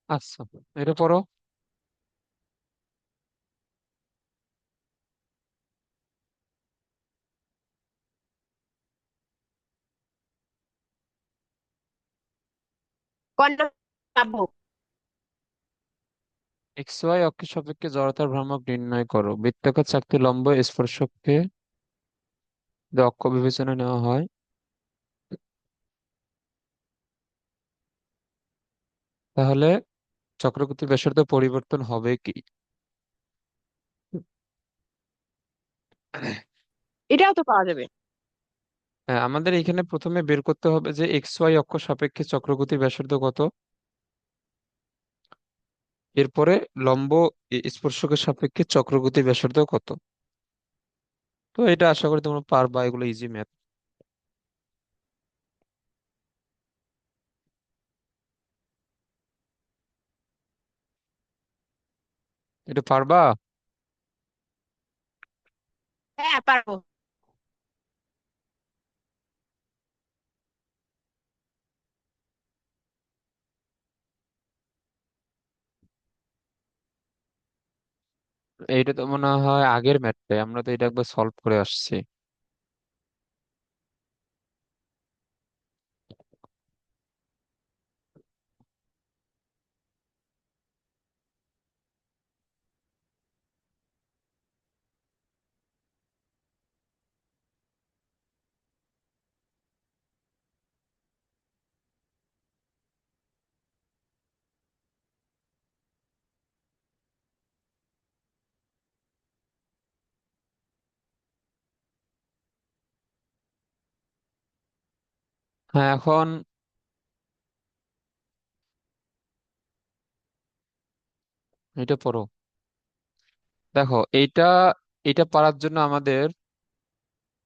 আচ্ছা, এটা পড়ো। কন্যা পাবো। এক্স ওয়াই অক্ষের সাপেক্ষে জড়তার ভ্রামক নির্ণয় করো। বৃত্তাকার চাকতি লম্ব স্পর্শককে যদি অক্ষ বিবেচনা নেওয়া হয়, তাহলে চক্রগতির ব্যাসার্ধ পরিবর্তন হবে কি? এটাও তো পাওয়া যাবে। হ্যাঁ, আমাদের এখানে প্রথমে বের করতে হবে যে এক্স ওয়াই অক্ষ সাপেক্ষে চক্রগতির ব্যাসার্ধ কত। এরপরে লম্ব স্পর্শকের সাপেক্ষে চক্রগতির ব্যাসার্ধ কত। তো এটা আশা করি তোমরা পারবা, এগুলো ইজি ম্যাথ। এটা পারবা? হ্যাঁ, পারবো। এইটা তো মনে হয় আগের ম্যাথটাই, আমরা তো এটা একবার সলভ করে আসছি। হ্যাঁ, এখন এটা পড়ো। দেখো, এইটা এটা পারার জন্য আমাদের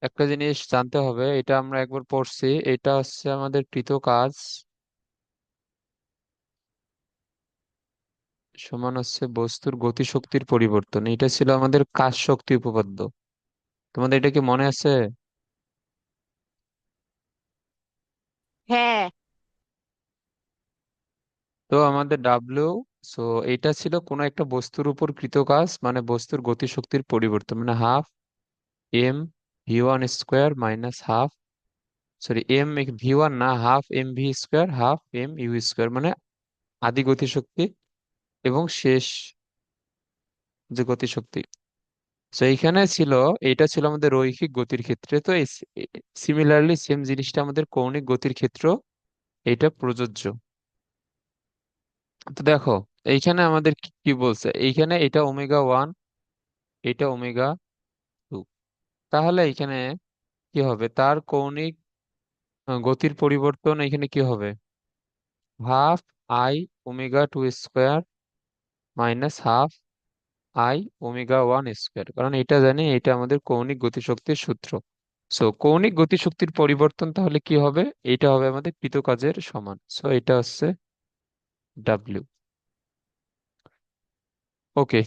একটা জিনিস জানতে হবে। এটা আমরা একবার পড়ছি, এটা হচ্ছে আমাদের কৃত কাজ সমান হচ্ছে বস্তুর গতিশক্তির পরিবর্তন। এটা ছিল আমাদের কাজ শক্তি উপপাদ্য। তোমাদের এটা কি মনে আছে? হ্যাঁ। তো আমাদের ডাব্লিউ, সো এটা ছিল কোনো একটা বস্তুর উপর কৃত কাজ, মানে বস্তুর গতিশক্তির পরিবর্তন, মানে half M V one square minus half, sorry M V one না, half M V square half M U square, মানে আদি গতিশক্তি এবং শেষ যে গতিশক্তি। তো এইখানে ছিল, এটা ছিল আমাদের রৈখিক গতির ক্ষেত্রে। তো সিমিলারলি সেম জিনিসটা আমাদের কৌণিক গতির ক্ষেত্র এটা প্রযোজ্য। তো দেখো, এইখানে আমাদের কি কি বলছে, এইখানে এটা ওমেগা ওয়ান, এটা ওমেগা টু। তাহলে এখানে কি হবে, তার কৌণিক গতির পরিবর্তন এখানে কি হবে, half I omega two square minus half I omega one square. কারণ এটা জানি, এটা আমাদের কৌণিক গতিশক্তির সূত্র। সো কৌণিক গতিশক্তির পরিবর্তন তাহলে কি হবে, এটা হবে আমাদের কৃত কাজের সমান। সো এটা হচ্ছে ডাব্লিউ। ওকে।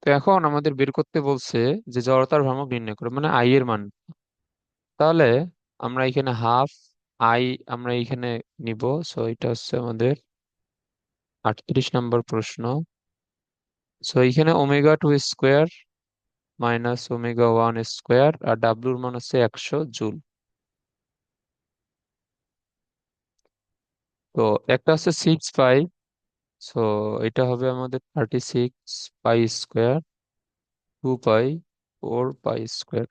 তো এখন আমাদের বের করতে বলছে যে জড়তার ভ্রামক নির্ণয় করো, মানে আই এর মান। তাহলে আমরা এখানে হাফ আই আমরা এখানে নিব। সো এটা হচ্ছে আমাদের 38 নম্বর প্রশ্ন। সো এখানে omega two square minus omega one square, আর ডাব্লুর মান হচ্ছে 100 জুল। তো একটা হচ্ছে 6 পাই, সো এটা হবে আমাদের 36 পাই স্কোয়ার, 2 পাই, 4 পাই স্কোয়ার।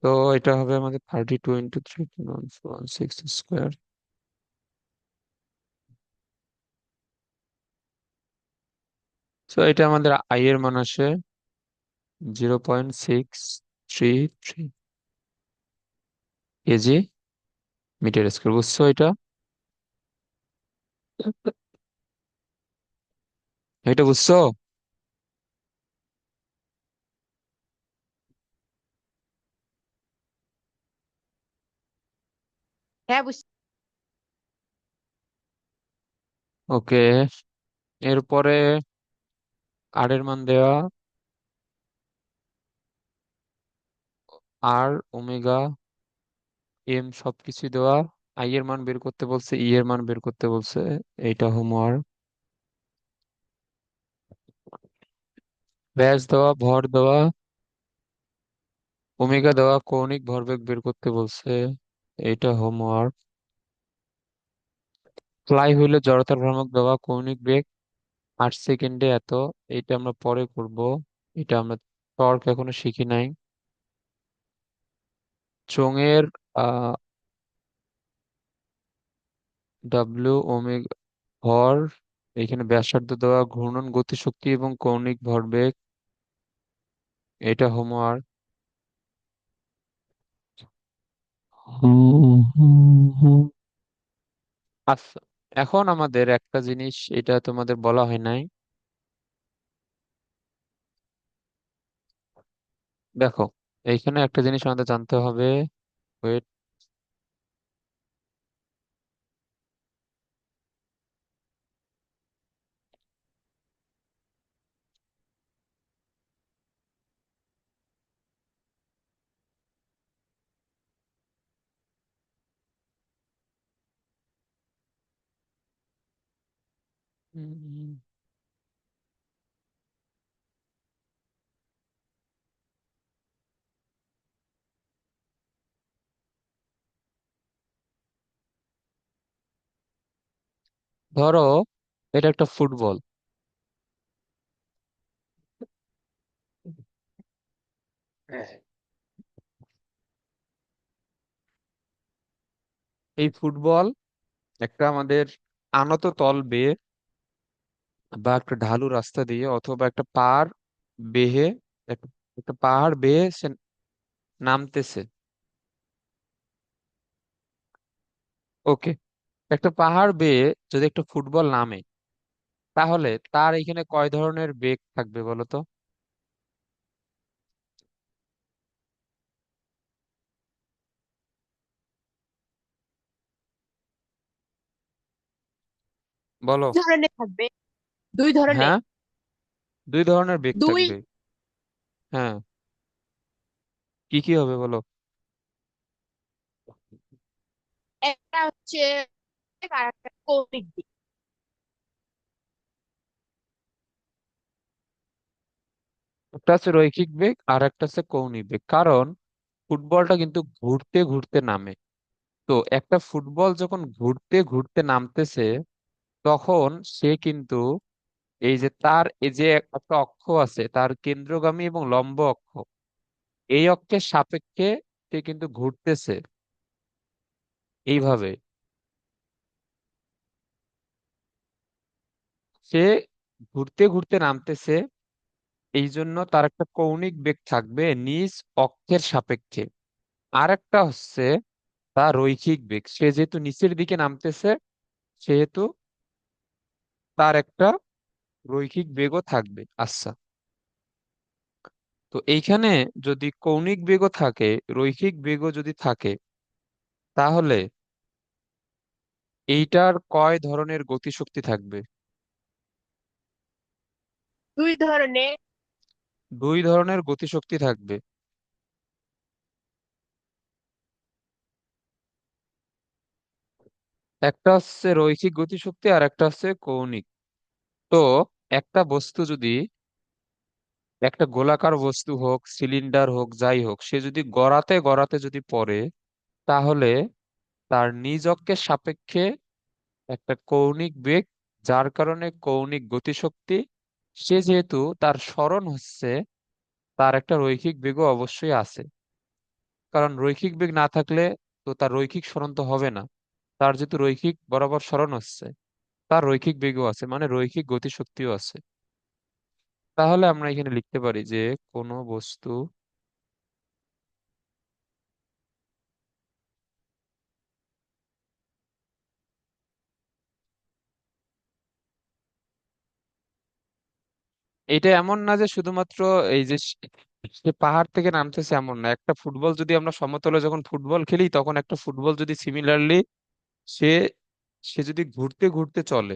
তো এটা হবে আমাদের 32 × 3 = 116 স্কোয়ার। তো এটা আমাদের আই এর মান আসে 0.633 কেজি মিটার স্কোয়ার। বুঝছো এটা? এটা বুঝছো? হ্যাঁ, বুঝছি। ওকে। এরপরে আর এর মান দেওয়া, আর, ওমেগা, এম সবকিছু দেওয়া। আই এর মান বের করতে বলছে, ই এর মান বের করতে বলছে। এইটা হোমওয়ার্ক। ব্যাস দেওয়া, ভর দেওয়া, ওমেগা দেওয়া, কৌণিক ভরবেগ বের করতে বলছে। এইটা হোমওয়ার্ক। ফ্লাই হুইলের জড়তার ভ্রামক দেওয়া, কৌণিক বেগ 8 সেকেন্ডে এত। এটা আমরা পরে করব। এটা আমরা টর্ক এখনো শিখি নাই। চোঙের আহ ডাব্লিউ ওমেগা ভর, এখানে ব্যাসার্ধ দেওয়া, ঘূর্ণন গতিশক্তি এবং কৌণিক ভরবেগ। এটা হোমওয়ার্ক। হুম, হুম, হুম। আচ্ছা, এখন আমাদের একটা জিনিস, এটা তোমাদের বলা হয় নাই। দেখো, এইখানে একটা জিনিস আমাদের জানতে হবে। ওয়েট। ধরো এটা একটা ফুটবল। হ্যাঁ। এই ফুটবল একটা আমাদের আনত তল বেয়ে বা একটা ঢালু রাস্তা দিয়ে অথবা একটা পাহাড় বেয়ে, একটা একটা পাহাড় বেয়ে সে নামতেছে। ওকে, একটা পাহাড় বেয়ে যদি একটা ফুটবল নামে, তাহলে তার এখানে কয় ধরনের বেগ থাকবে বলো তো? বলো। ধরনের থাকবে, দুই ধরনের। হ্যাঁ, 2 ধরনের বেগ দুই। থাকবে। হ্যাঁ, কি কি হবে বলো? একটা হচ্ছে আর একটা কৌণিক দিক। একটা হচ্ছে রৈখিক বেগ আর একটা হচ্ছে কৌণিক বেগ, কারণ ফুটবলটা কিন্তু ঘুরতে ঘুরতে নামে। তো একটা ফুটবল যখন ঘুরতে ঘুরতে নামতেছে, তখন সে কিন্তু এই যে তার এই যে একটা অক্ষ আছে, তার কেন্দ্রগামী এবং লম্ব অক্ষ, এই অক্ষের সাপেক্ষে সে কিন্তু ঘুরতেছে এইভাবে। সে ঘুরতে ঘুরতে নামতেছে, এই জন্য তার একটা কৌণিক বেগ থাকবে নিজ অক্ষের সাপেক্ষে। আর একটা হচ্ছে তার রৈখিক বেগ, সে যেহেতু নিচের দিকে নামতেছে, সেহেতু তার একটা রৈখিক বেগও থাকবে। আচ্ছা, তো এইখানে যদি কৌণিক বেগও থাকে, রৈখিক বেগও যদি থাকে, তাহলে এইটার কয় ধরনের গতিশক্তি থাকবে? দুই ধরনের। 2 ধরনের গতিশক্তি থাকবে। একটা হচ্ছে রৈখিক গতিশক্তি আর একটা হচ্ছে কৌণিক। তো একটা বস্তু যদি, একটা গোলাকার বস্তু হোক, সিলিন্ডার হোক, যাই হোক, সে যদি গড়াতে গড়াতে যদি পড়ে, তাহলে তার নিজ অক্ষের সাপেক্ষে একটা কৌণিক বেগ, যার কারণে কৌণিক গতিশক্তি। সে যেহেতু তার সরণ হচ্ছে, তার একটা রৈখিক বেগও অবশ্যই আছে। কারণ রৈখিক বেগ না থাকলে তো তার রৈখিক সরণ তো হবে না। তার যেহেতু রৈখিক বরাবর সরণ হচ্ছে, তার রৈখিক বেগও আছে, মানে রৈখিক গতিশক্তিও আছে। তাহলে আমরা এখানে লিখতে পারি যে কোনো বস্তু, এটা এমন না যে শুধুমাত্র এই যে সে পাহাড় থেকে নামতেছে, এমন না। একটা ফুটবল যদি আমরা সমতলে যখন ফুটবল খেলি, তখন একটা ফুটবল যদি সিমিলারলি সে সে যদি ঘুরতে ঘুরতে চলে,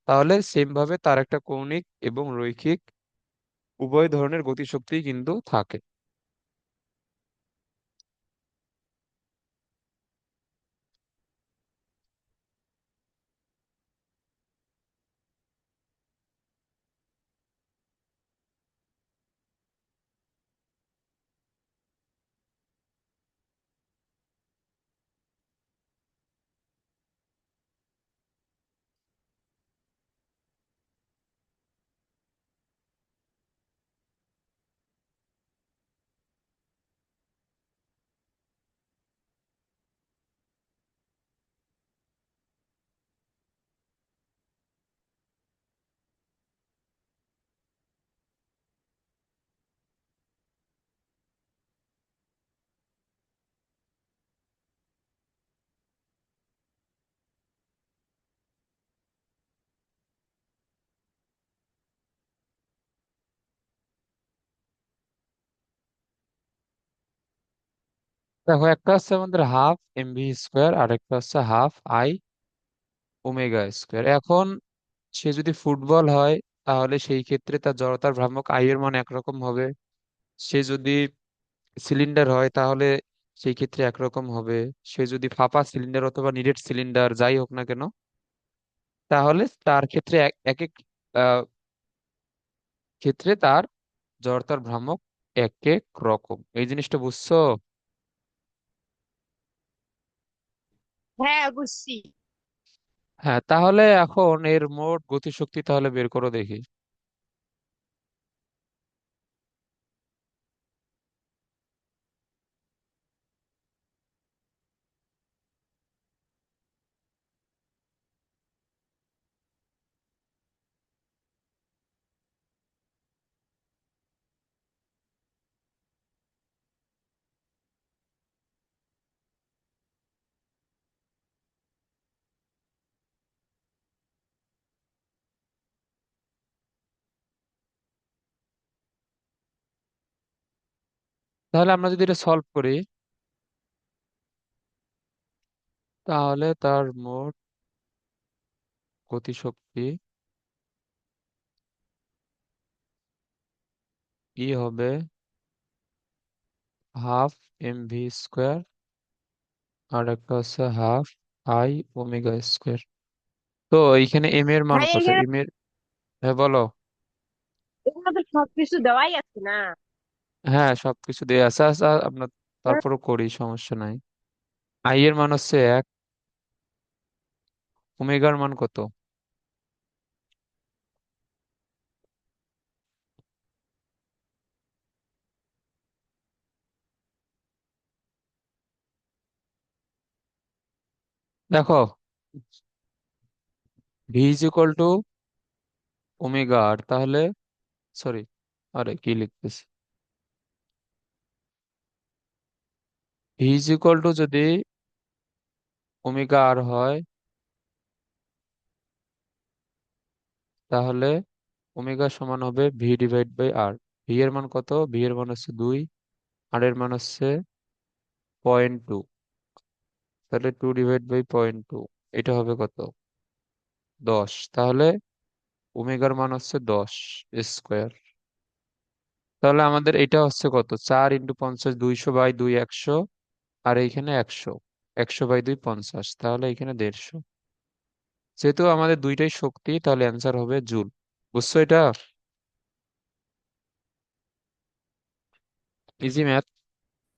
তাহলে সেম ভাবে তার একটা কৌণিক এবং রৈখিক উভয় ধরনের গতিশক্তি কিন্তু থাকে। দেখো, একটা হচ্ছে আমাদের হাফ এমভি স্কোয়ার আর একটা হচ্ছে হাফ আই ওমেগা স্কোয়ার। এখন সে যদি ফুটবল হয় তাহলে সেই ক্ষেত্রে তার জড়তার ভ্রামক আই এর মান একরকম হবে। সে যদি সিলিন্ডার হয় তাহলে সেই ক্ষেত্রে একরকম হবে। সে যদি ফাঁপা সিলিন্ডার অথবা নিরেট সিলিন্ডার যাই হোক না কেন, তাহলে তার ক্ষেত্রে এক এক আহ, ক্ষেত্রে তার জড়তার ভ্রামক এক এক রকম। এই জিনিসটা বুঝছো? হ্যাঁ, বুঝছি। হ্যাঁ, তাহলে এখন এর মোট গতিশক্তি তাহলে বের করো দেখি। তাহলে আমরা যদি এটা সলভ করি, তাহলে তার মোট গতিশক্তি কি হবে? হাফ এমভি স্কোয়ার আর একটা হচ্ছে হাফ আই ওমেগা স্কোয়ার। তো এইখানে এম এর মান ভাই, কত? এখানে এম এর, হ্যাঁ বলো। এখানে তো সবকিছু দেওয়াই আছে না। হ্যাঁ, সবকিছু দেয়া আছে। আচ্ছা, আমরা তারপরও করি, সমস্যা নাই। আই এর মান হচ্ছে 1, ওমেগার মান কত? দেখো, V is equal to omega R, তাহলে সরি, আরে কি লিখতেছি, ভি ইজ ইকুয়াল টু যদি ওমেগা আর হয়, তাহলে ওমেগা সমান হবে V divide by R. V এর মান কত? ভি এর মান হচ্ছে 2, আর এর মান হচ্ছে 0.2। তাহলে 2/0.2, এটা হবে কত? 10। তাহলে ওমেগার মান হচ্ছে 10 স্কোয়ার। তাহলে আমাদের এটা হচ্ছে কত? 4 × 50, 200/2 100, আর এইখানে 100, 100/2 50, তাহলে এখানে 150। যেহেতু আমাদের দুইটাই শক্তি, তাহলে অ্যান্সার হবে জুল। বুঝছো এটা? Easy math.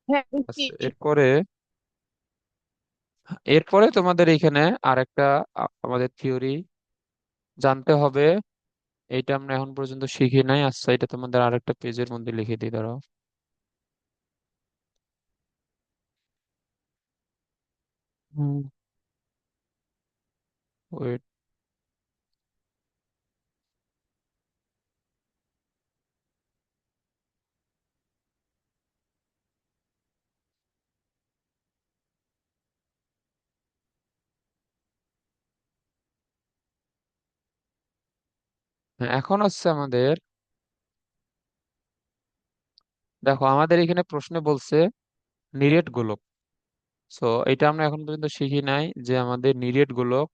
হ্যাঁ, বুঝছি। আচ্ছা, এরপরে এরপরে তোমাদের এখানে আরেকটা আমাদের থিওরি জানতে হবে। এইটা আমরা এখন পর্যন্ত শিখি নাই। আচ্ছা, এটা তোমাদের আরেকটা পেজের মধ্যে লিখে দিই, দাঁড়াও। হুম, wait। হ্যাঁ, এখন হচ্ছে আমাদের, দেখো আমাদের এখানে প্রশ্নে বলছে নিরেট গোলক। সো এটা আমরা এখন পর্যন্ত শিখি নাই যে আমাদের নিরেট গোলক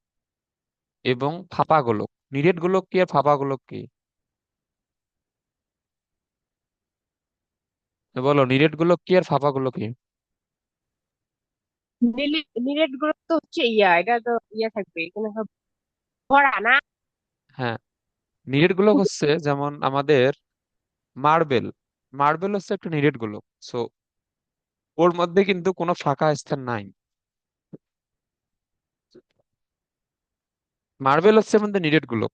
এবং ফাঁপা গোলক। নিরেট গোলক কি আর ফাঁপা গোলক কি? বলো, নিরেট গোলক কি আর ফাঁপা গোলক কি? নিরেট গুলো তো হচ্ছে এটা তো থাকবে এখানে সব ভরা না। হ্যাঁ, নিরেট গোলক হচ্ছে যেমন আমাদের মার্বেল। মার্বেল হচ্ছে একটা নিরেট গোলক। সো ওর মধ্যে কিন্তু কোনো ফাঁকা স্থান নাই। মার্বেল হচ্ছে আমাদের নিরেট গোলক,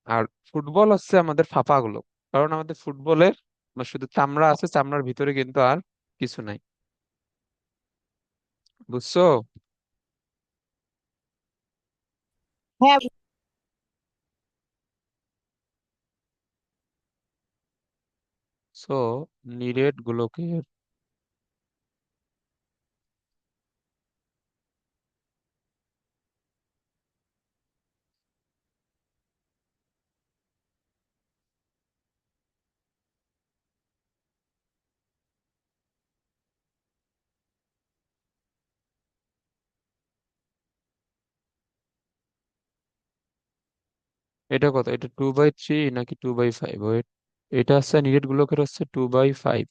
আর ফুটবল হচ্ছে আমাদের ফাঁপা গোলক। কারণ আমাদের ফুটবলের শুধু চামড়া আছে, চামড়ার ভিতরে কিন্তু আর কিছু নাই। বুঝছো? হ্যাঁ। সো নিরেট গোলকের এটা কত? এটা 2/3 নাকি 2/5? ওয়েট, এটা হচ্ছে নিডেড গোলকের হচ্ছে 2/5।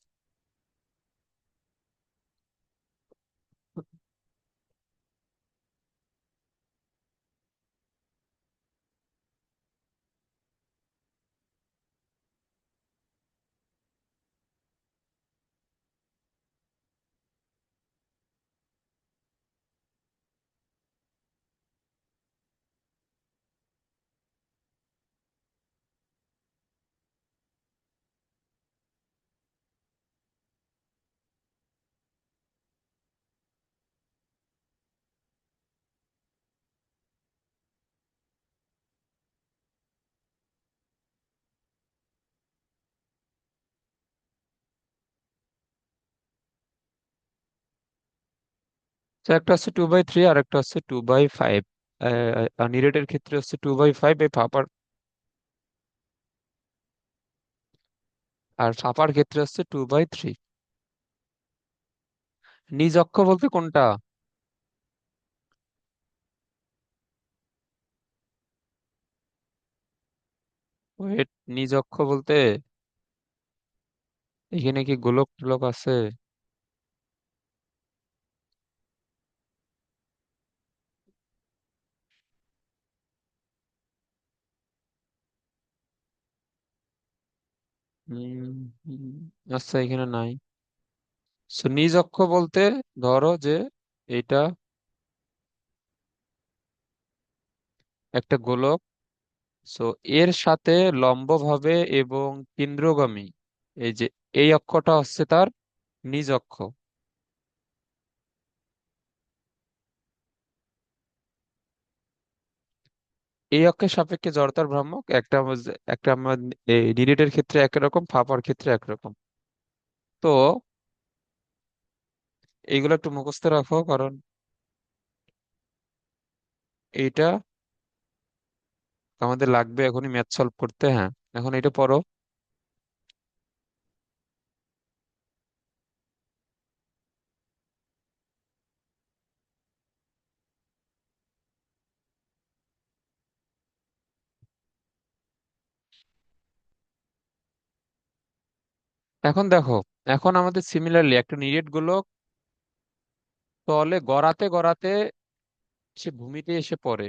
তো একটা হচ্ছে 2/3 আর একটা হচ্ছে 2/5। নিরেটের ক্ষেত্রে হচ্ছে 2/5 এই ফাপার, আর ফাপার ক্ষেত্রে হচ্ছে 2/3। নিজ অক্ষ বলতে কোনটা? ওয়েট, নিজ অক্ষ বলতে এখানে কি গোলক টোলক আছে? উম, উম, আচ্ছা, এখানে নাই। সো নিজ অক্ষ বলতে ধরো যে এটা একটা গোলক। সো এর সাথে লম্বভাবে এবং কেন্দ্রগামী, এই যে এই অক্ষটা হচ্ছে তার নিজ অক্ষ। এই অক্ষের সাপেক্ষে জড়তার ভ্রামক একটা আমার নিরেটের ক্ষেত্রে একরকম, ফাপার ক্ষেত্রে একরকম। তো এইগুলো একটু মুখস্থ রাখো, কারণ এইটা আমাদের লাগবে এখনই ম্যাথ সলভ করতে। হ্যাঁ, এখন এটা পড়ো। এখন দেখো, এখন আমাদের সিমিলারলি একটা নিরেট গোলক তলে গড়াতে গড়াতে সে ভূমিতে এসে পড়ে।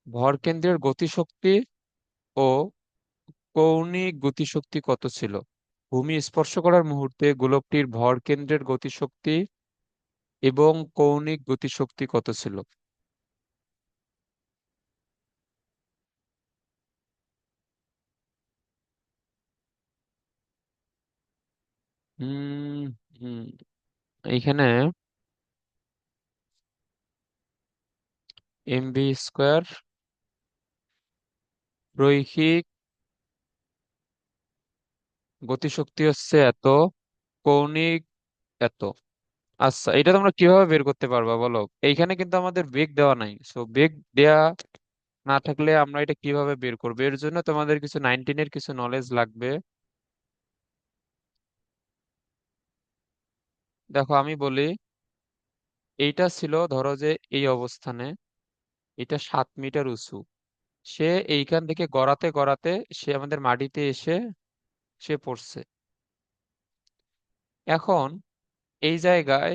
ভরকেন্দ্রের গতিশক্তি ও কৌণিক গতিশক্তি কত ছিল? ভূমি স্পর্শ করার মুহূর্তে গোলকটির ভরকেন্দ্রের গতিশক্তি এবং কৌণিক গতিশক্তি কত ছিল? হুম হুম এইখানে mv² রৈখিক গতিশক্তি হচ্ছে এত, কৌণিক এত। আচ্ছা, এটা তোমরা কিভাবে বের করতে পারবা বলো? এইখানে কিন্তু আমাদের বেগ দেওয়া নাই, সো বেগ দেয়া না থাকলে আমরা এটা কিভাবে বের করবো? এর জন্য তোমাদের কিছু 19-এর কিছু নলেজ লাগবে। দেখো আমি বলি, এইটা ছিল ধরো যে এই অবস্থানে, এটা 7 মিটার উঁচু। সে এইখান থেকে গড়াতে গড়াতে সে আমাদের মাটিতে এসে সে পড়ছে। এখন এই জায়গায়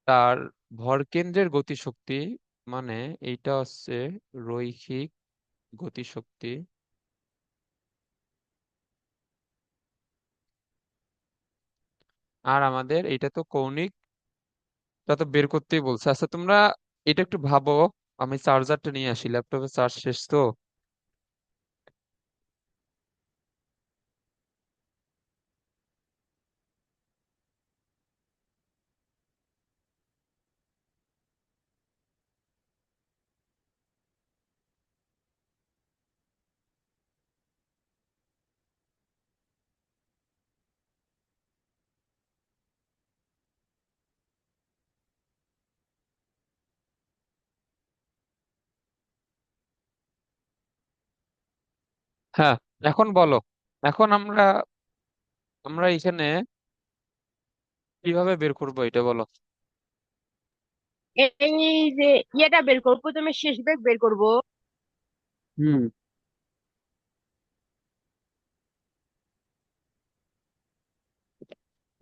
তার ভরকেন্দ্রের গতিশক্তি, মানে এইটা হচ্ছে রৈখিক গতিশক্তি, আর আমাদের এটা তো কৌণিক, তা তো বের করতেই বলছে। আচ্ছা তোমরা এটা একটু ভাবো। আমি চার্জারটা নিয়ে আসি, ল্যাপটপে চার্জ শেষ তো। হ্যাঁ, এখন বলো। এখন আমরা আমরা এখানে কিভাবে বের করবো এটা বলো। এই যে ইয়েটা বের করবো, প্রথমে শেষ বেগ বের করব। হুম।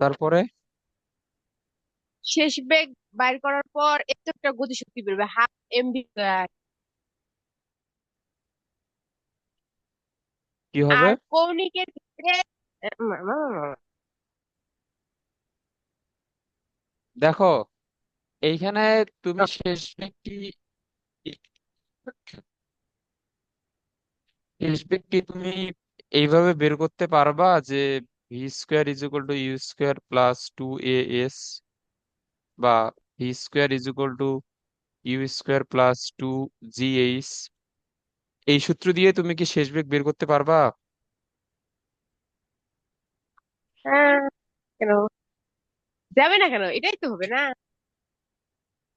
তারপরে শেষ বেগ বাইর করার পর এত একটা গতিশক্তি বেরোবে, হাফ এমভি। কি হবে? আর কৌণিকের ক্ষেত্রে দেখো এইখানে তুমি শেষ ব্যক্তি, শেষ ব্যক্তি তুমি এইভাবে বের করতে পারবা যে V square is equal to U square plus 2 as, বা V square is equal to U square plus 2 gh। এই সূত্র দিয়ে তুমি কি শেষ বেগ বের করতে পারবা? হ্যাঁ, কেন যাবে না, কেন এটাই তো হবে না।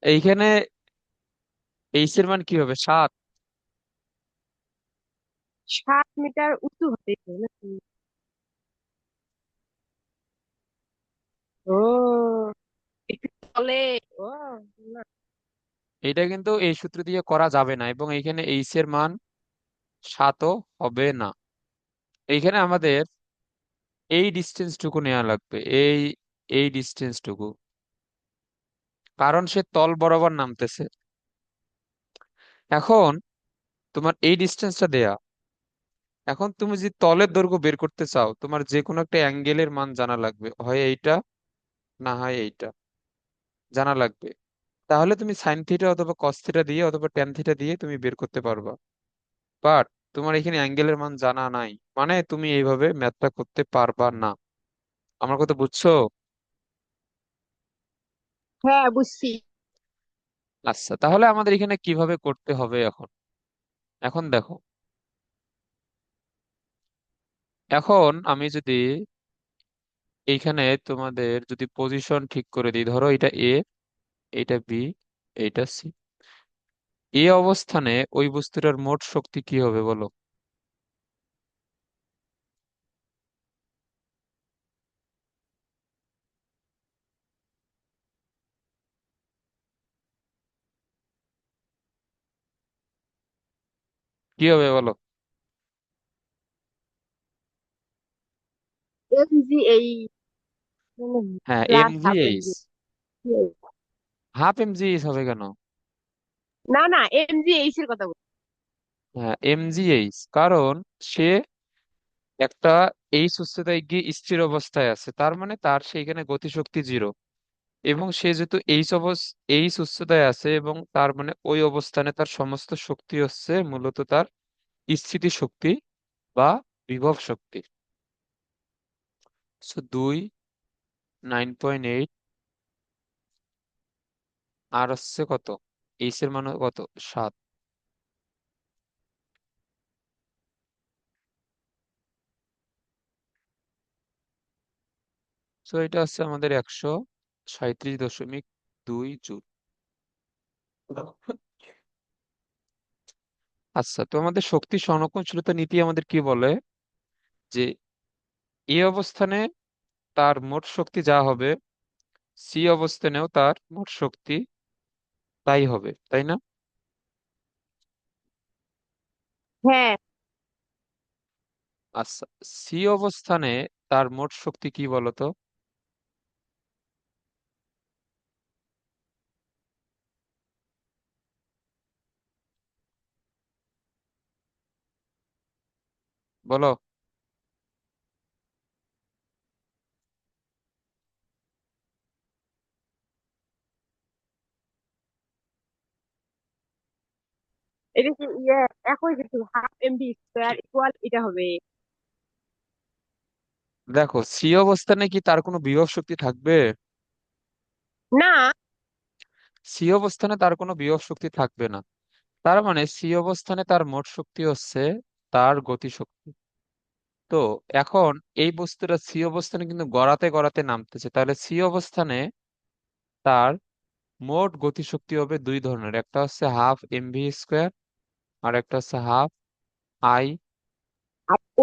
এইখানে এইচ এর মান কি হবে? 7। 7 মিটার উঁচু হতে হবে নাকি? ও, একটু তলে। ও, না। এটা কিন্তু এই সূত্র দিয়ে করা যাবে না, এবং এইখানে এইচ এর মান 7ও হবে না। এইখানে আমাদের এই ডিস্টেন্সটুকু নেওয়া লাগবে, এই ডিস্টেন্সটুকু, কারণ সে তল বরাবর নামতেছে। এখন তোমার এই ডিস্টেন্সটা দেয়া, এখন তুমি যদি তলের দৈর্ঘ্য বের করতে চাও, তোমার যে কোনো একটা অ্যাঙ্গেলের মান জানা লাগবে, হয় এইটা না হয় এইটা জানা লাগবে। তাহলে তুমি সাইন থিটা অথবা কস থিটা দিয়ে অথবা ট্যান থিটা দিয়ে তুমি বের করতে পারবা। বাট তোমার এখানে অ্যাঙ্গেলের মান জানা নাই, মানে তুমি এইভাবে ম্যাথটা করতে পারবা না। আমার কথা বুঝছো? হ্যাঁ, বুঝছি। আচ্ছা, তাহলে আমাদের এখানে কিভাবে করতে হবে এখন? এখন দেখো, এখন আমি যদি এইখানে তোমাদের যদি পজিশন ঠিক করে দিই, ধরো এটা এ, এটা বি, এটা সি। এই অবস্থানে ওই বস্তুটার মোট শক্তি কি হবে বলো? কি হবে বলো? এমজি এই হ্যাঁ, M plus G half H. MG. Half M G H হবে কেন? না না, এমজি এইচ এর কথা বলছি। হ্যাঁ, এম জি এইচ, কারণ সে একটা এইচ উচ্চতায় গিয়ে স্থির অবস্থায় আছে, তার মানে তার সেইখানে গতিশক্তি 0। এবং সে যেহেতু এইচ উচ্চতায় আছে, এবং তার মানে ওই অবস্থানে তার সমস্ত শক্তি হচ্ছে মূলত তার স্থিতি শক্তি বা বিভব শক্তি। 2, 9.8, আর হচ্ছে কত, এইচ এর মান কত, 7। তো এটা হচ্ছে আমাদের 137.2 জুল। আচ্ছা, তো আমাদের শক্তি সংরক্ষণশীলতা নীতি আমাদের কি বলে যে এই অবস্থানে তার মোট শক্তি যা হবে, সি অবস্থানেও তার মোট শক্তি তাই হবে, তাই না? হ্যাঁ, আচ্ছা, সি অবস্থানে তার মোট শক্তি কি বলতো? বলো। এটা কি একই কিছু, হাফ এমভি স্কোয়ার ইকুয়াল এটা হবে। দেখো, সি অবস্থানে কি তার কোনো বিভব শক্তি থাকবে? না। সি অবস্থানে তার কোনো বিভব শক্তি থাকবে না। তার মানে সি অবস্থানে তার মোট শক্তি হচ্ছে তার গতি শক্তি। তো এখন এই বস্তুটা সি অবস্থানে কিন্তু গড়াতে গড়াতে নামতেছে, তাহলে সি অবস্থানে তার মোট গতিশক্তি হবে দুই ধরনের, একটা হচ্ছে হাফ এম ভি স্কোয়ার, আর একটা হচ্ছে half I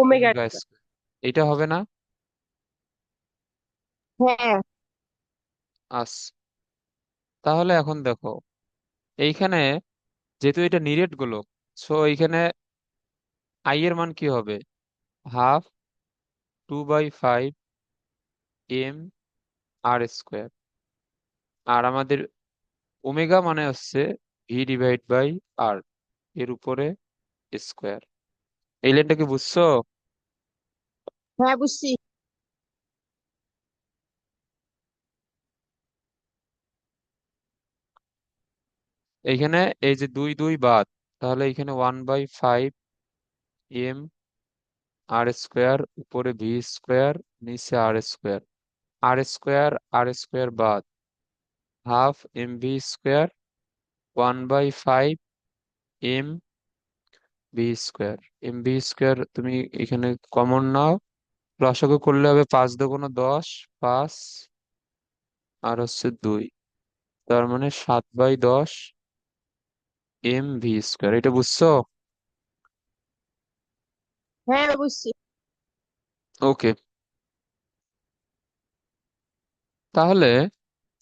omega omega square. Square. এটা হবে না? হ্যাঁ। আস, তাহলে এখন দেখো এইখানে যেহেতু এটা নিরেট গোলক, সো এইখানে আই এর মান কি হবে? Half 2/5 M R square. আর আমাদের ওমেগা মানে হচ্ছে ভি ডিভাইড বাই আর, এর উপরে স্কোয়ার। এই লাইনটা কি বুঝছো? হ্যাঁ, বুঝছি। এইখানে এই যে দুই দুই বাদ, তাহলে এখানে 1/5 এম আর স্কোয়ার, উপরে ভি স্কোয়ার, নিচে R square. R square R square বাদ, half M V square 1/5 M V square. M V square তুমি এখানে কমন নাও, লসাগু করলে হবে 5 × 2 = 10, 5 আর হচ্ছে 2, তার মানে 7/10 এম ভি স্কোয়ার। এটা বুঝছো? হ্যাঁ, বুঝছি। ওকে, তাহলে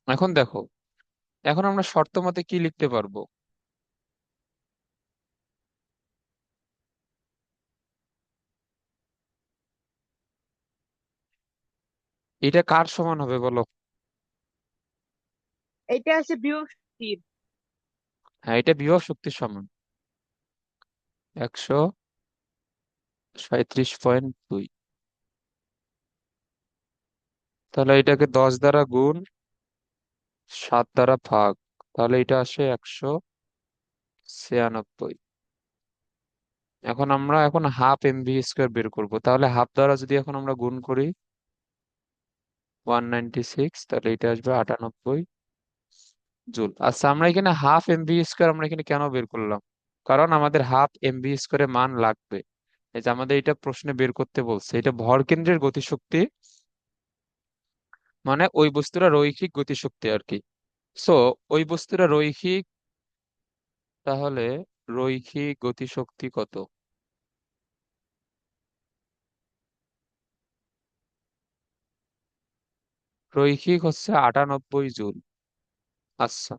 এখন দেখো, এখন আমরা শর্ত মতে কি লিখতে পারবো? এটা কার সমান হবে বলো? এটা আছে বিয়োগ শক্তির। হ্যাঁ, এটা বিভব শক্তির সমান, 137.2। তাহলে এটাকে 10 দ্বারা গুণ, 7 দ্বারা ভাগ, তাহলে এটা আসে 196। এখন হাফ এম ভি স্কোয়ার বের করবো, তাহলে হাফ দ্বারা যদি এখন আমরা গুণ করি 196, তাহলে এটা আসবে 98 জুল। আচ্ছা, আমরা এখানে হাফ এম ভি স্কোয়ার আমরা এখানে কেন বের করলাম? কারণ আমাদের হাফ এম ভি স্কোয়ারের মান লাগবে। এই যে আমাদের এটা প্রশ্নে বের করতে বলছে, এটা ভরকেন্দ্রের গতিশক্তি, মানে ওই বস্তুটা রৈখিক গতিশক্তি আর কি। সো ওই বস্তুটা রৈখিক, তাহলে রৈখিক গতিশক্তি কত? রৈখিক হচ্ছে 98 জুল। আচ্ছা,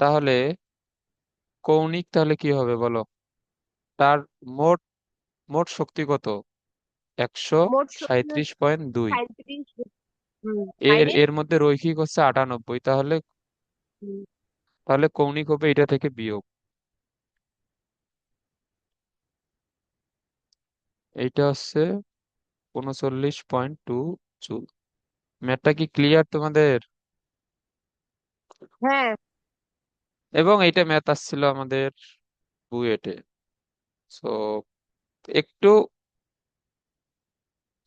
তাহলে কৌণিক তাহলে কি হবে বলো? তার মোট মোট শক্তি কত? একশো মোট শক্তি সাঁইত্রিশ হচ্ছে পয়েন্ট দুই 37। এর মাইনাস। এর মধ্যে রৈখিক হচ্ছে 98, তাহলে তাহলে কৌণিক হবে এটা থেকে বিয়োগ। এইটা হচ্ছে 39.2 জুল। ম্যাথটা কি ক্লিয়ার তোমাদের? হ্যাঁ, এবং এইটা ম্যাথ আসছিল আমাদের বুয়েটে। সো একটু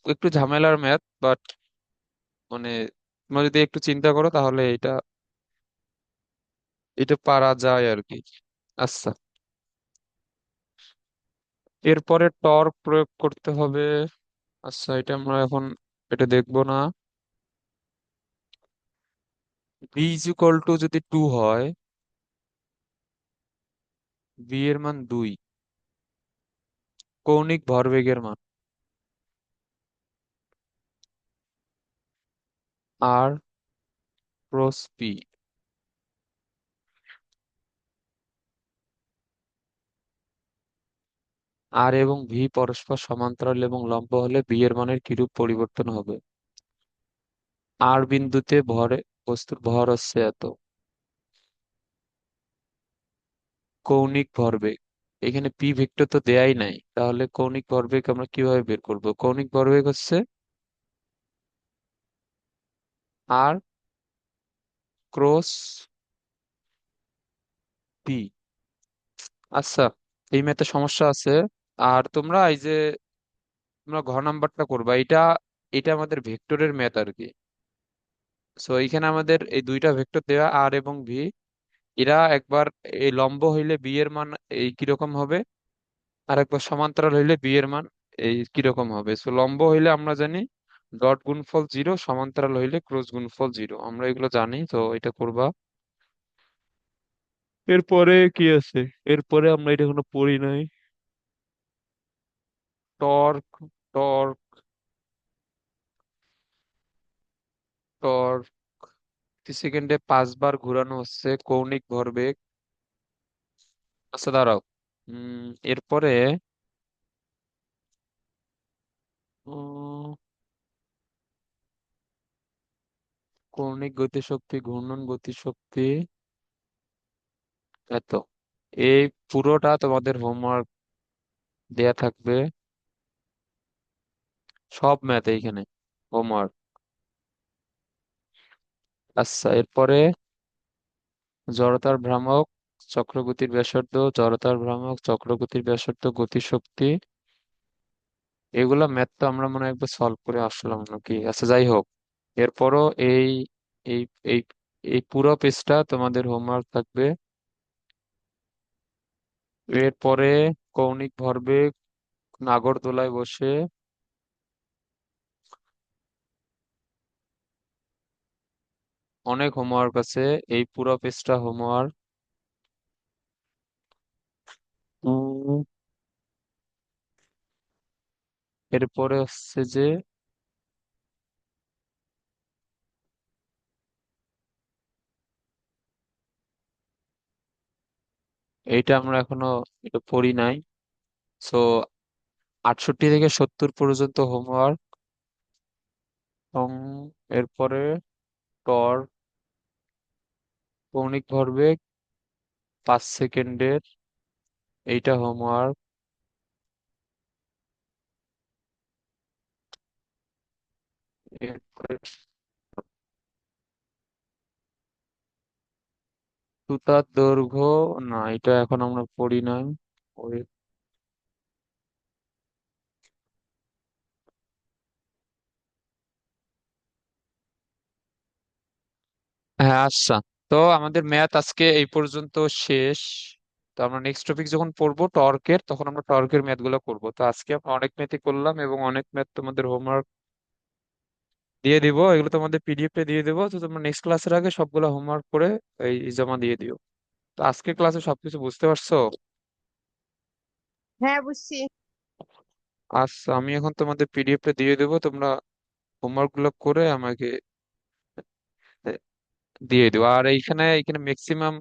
একটু ঝামেলার ম্যাথ, বাট মানে তোমরা যদি একটু চিন্তা করো তাহলে এটা এটা পারা যায় আর কি। আচ্ছা, এরপরে টর্ক প্রয়োগ করতে হবে। আচ্ছা, এটা আমরা এখন এটা দেখবো না। বি ইজ ইকুয়াল টু যদি 2 হয়, বি এর মান 2, কৌণিক ভরবেগের মান আর ক্রস পি। আর এবং ভি পরস্পর সমান্তরাল এবং লম্ব হলে বি এর মানের কিরূপ পরিবর্তন হবে? আর বিন্দুতে বস্তুর ভর হচ্ছে এত, কৌণিক ভরবেগ, এখানে পি ভেক্টর তো দেয়াই নাই, তাহলে কৌণিক ভরবেগ আমরা কিভাবে বের করব? কৌণিক ভরবেগ হচ্ছে আর ক্রস পি। আচ্ছা, এই ম্যাথে সমস্যা আছে। আর তোমরা এই যে তোমরা ঘ নাম্বারটা করবা, এটা এটা আমাদের ভেক্টরের ম্যাথ আর কি। সো এইখানে আমাদের এই দুইটা ভেক্টর দেওয়া আর এবং ভি, এরা একবার এই লম্ব হইলে বি এর মান এই কিরকম হবে, আর একবার সমান্তরাল হইলে বি এর মান এই কিরকম হবে। সো লম্ব হইলে আমরা জানি ডট গুণফল 0, সমান্তরাল হইলে ক্রস গুণফল 0, আমরা এগুলো জানি, তো এটা করবা। এরপরে কি আছে? এরপরে আমরা এটা এখনো পড়ি নাই। টর্ক, টর্ক, টর্ক প্রতি সেকেন্ডে 5 বার ঘোরানো হচ্ছে কৌণিক ভরবেগ। আচ্ছা, দাঁড়াও। এরপরে উম, কৌণিক গতিশক্তি, ঘূর্ণন গতিশক্তি, এত এই পুরোটা তোমাদের হোমওয়ার্ক দেয়া থাকবে, সব ম্যাথ এইখানে হোমওয়ার্ক। আচ্ছা, এরপরে জড়তার ভ্রামক, চক্রগতির ব্যাসার্ধ, জড়তার ভ্রামক, চক্রগতির ব্যাসার্ধ, গতিশক্তি, এগুলা ম্যাথ তো আমরা মনে হয় একবার সলভ করে আসলাম নাকি। আচ্ছা যাই হোক, এরপরও এই এই এই এই পুরো পেজটা তোমাদের হোমওয়ার্ক থাকবে। এরপরে কৌণিক ভরবেগ, নাগরদোলায় বসে, অনেক হোমওয়ার্ক আছে, এই পুরো পেজটা হোমওয়ার্ক। এরপরে হচ্ছে যে এইটা আমরা এখনো এটা পড়ি নাই। সো 68 থেকে 70 পর্যন্ত হোমওয়ার্ক। এবং এরপরে টর, কৌণিক ভরবেগ 5 সেকেন্ডের, এইটা হোমওয়ার্ক। এরপরে সুতার দৈর্ঘ্য, না এটা এখন আমরা পড়ি নাই। ওই, হ্যাঁ আচ্ছা, তো আমাদের ম্যাথ আজকে এই পর্যন্ত শেষ। তো আমরা নেক্সট টপিক যখন পড়বো টর্কের, তখন আমরা টর্কের ম্যাথ গুলো করবো। তো আজকে আমরা অনেক ম্যাথই করলাম এবং অনেক ম্যাথ তোমাদের হোমওয়ার্ক দিয়ে দিব, এগুলো তোমাদের পিডিএফ এ দিয়ে দেবো। তো তোমরা নেক্সট ক্লাসের আগে সবগুলো হোমওয়ার্ক করে এই জমা দিয়ে দিও। তো আজকে ক্লাসে সবকিছু বুঝতে পারছো? হ্যাঁ, বুঝছি। আচ্ছা, আমি এখন তোমাদের পিডিএফ টা দিয়ে দেবো, তোমরা হোমওয়ার্ক গুলো করে আমাকে আহ, দিয়ে দিও। আর এইখানে এইখানে ম্যাক্সিমাম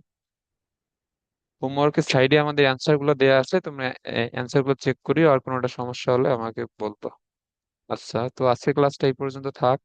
হোমওয়ার্কের সাইডে আমাদের অ্যান্সার গুলো দেওয়া আছে, তোমরা অ্যান্সার গুলো চেক করিও, আর কোনোটা সমস্যা হলে আমাকে বলতো। আচ্ছা, তো আজকে ক্লাসটা এই পর্যন্ত থাক।